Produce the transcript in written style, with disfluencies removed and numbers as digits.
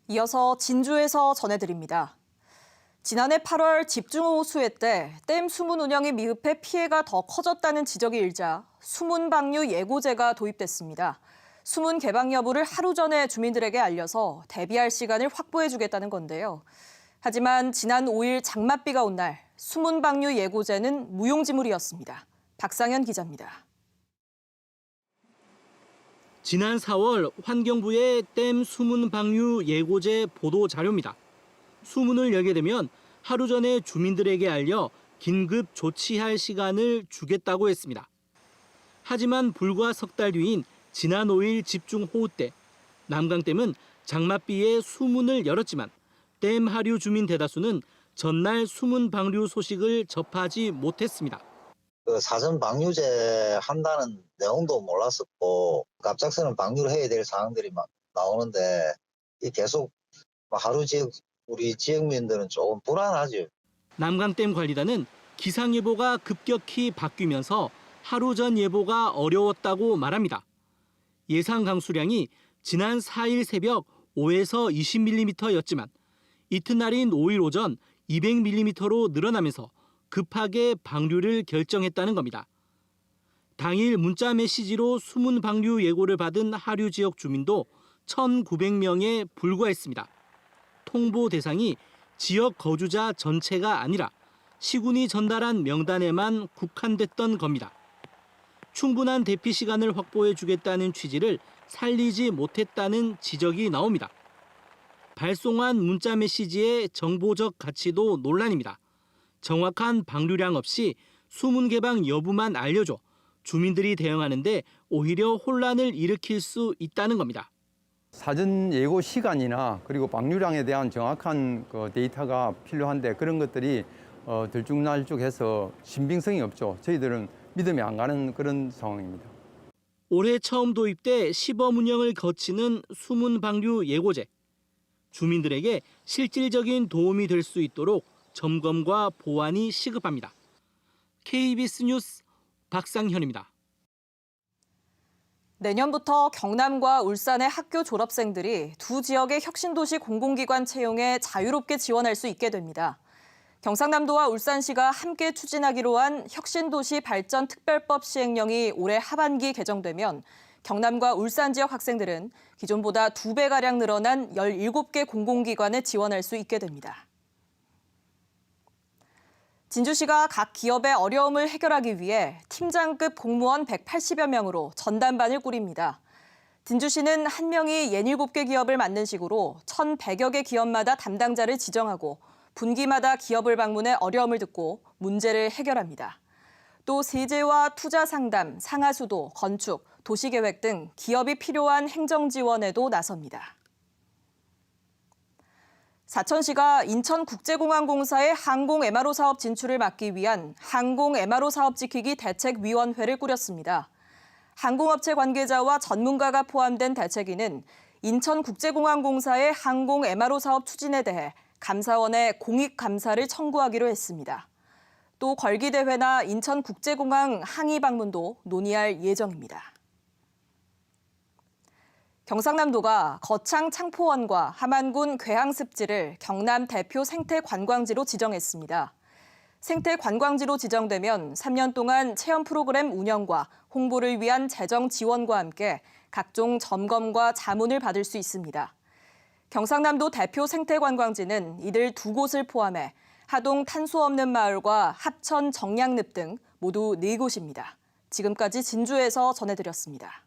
이어서 진주에서 전해드립니다. 지난해 8월 집중호우 수해 때 댐 수문 운영이 미흡해 피해가 더 커졌다는 지적이 일자 수문 방류 예고제가 도입됐습니다. 수문 개방 여부를 하루 전에 주민들에게 알려서 대비할 시간을 확보해주겠다는 건데요. 하지만 지난 5일 장맛비가 온 날 수문 방류 예고제는 무용지물이었습니다. 박상현 기자입니다. 지난 4월 환경부의 댐 수문 방류 예고제 보도 자료입니다. 수문을 열게 되면 하루 전에 주민들에게 알려 긴급 조치할 시간을 주겠다고 했습니다. 하지만 불과 석 달 뒤인 지난 5일 집중호우 때 남강댐은 장맛비에 수문을 열었지만 댐 하류 주민 대다수는 전날 수문 방류 소식을 접하지 못했습니다. 사전 방류제 한다는 내용도 몰랐었고 갑작스런 방류를 해야 될 상황들이 막 나오는데 계속 하루 우리 지역민들은 조금 불안하죠. 남강댐 관리단은 기상예보가 급격히 바뀌면서 하루 전 예보가 어려웠다고 말합니다. 예상 강수량이 지난 4일 새벽 5에서 20mm였지만 이튿날인 5일 오전 200mm로 늘어나면서 급하게 방류를 결정했다는 겁니다. 당일 문자 메시지로 수문 방류 예고를 받은 하류 지역 주민도 1,900명에 불과했습니다. 통보 대상이 지역 거주자 전체가 아니라 시군이 전달한 명단에만 국한됐던 겁니다. 충분한 대피 시간을 확보해 주겠다는 취지를 살리지 못했다는 지적이 나옵니다. 발송한 문자 메시지의 정보적 가치도 논란입니다. 정확한 방류량 없이 수문 개방 여부만 알려줘 주민들이 대응하는데 오히려 혼란을 일으킬 수 있다는 겁니다. 사전 예고 시간이나 그리고 방류량에 대한 정확한 데이터가 필요한데 그런 것들이 들쭉날쭉해서 신빙성이 없죠. 저희들은 믿음이 안 가는 그런 상황입니다. 올해 처음 도입돼 시범 운영을 거치는 수문 방류 예고제. 주민들에게 실질적인 도움이 될 수 있도록 점검과 보완이 시급합니다. KBS 뉴스 박상현입니다. 내년부터 경남과 울산의 학교 졸업생들이 두 지역의 혁신도시 공공기관 채용에 자유롭게 지원할 수 있게 됩니다. 경상남도와 울산시가 함께 추진하기로 한 혁신도시 발전 특별법 시행령이 올해 하반기 개정되면 경남과 울산 지역 학생들은 기존보다 2배가량 늘어난 17개 공공기관에 지원할 수 있게 됩니다. 진주시가 각 기업의 어려움을 해결하기 위해 팀장급 공무원 180여 명으로 전담반을 꾸립니다. 진주시는 한 명이 67개 기업을 맡는 식으로 1,100여 개 기업마다 담당자를 지정하고 분기마다 기업을 방문해 어려움을 듣고 문제를 해결합니다. 또 세제와 투자 상담, 상하수도, 건축, 도시계획 등 기업이 필요한 행정 지원에도 나섭니다. 사천시가 인천국제공항공사의 항공 MRO 사업 진출을 막기 위한 항공 MRO 사업 지키기 대책위원회를 꾸렸습니다. 항공업체 관계자와 전문가가 포함된 대책위는 인천국제공항공사의 항공 MRO 사업 추진에 대해 감사원에 공익감사를 청구하기로 했습니다. 또 걸기대회나 인천국제공항 항의 방문도 논의할 예정입니다. 경상남도가 거창 창포원과 함안군 괴항습지를 경남 대표 생태관광지로 지정했습니다. 생태관광지로 지정되면 3년 동안 체험 프로그램 운영과 홍보를 위한 재정 지원과 함께 각종 점검과 자문을 받을 수 있습니다. 경상남도 대표 생태관광지는 이들 두 곳을 포함해 하동 탄소 없는 마을과 합천 정량늪 등 모두 4곳입니다. 지금까지 진주에서 전해드렸습니다.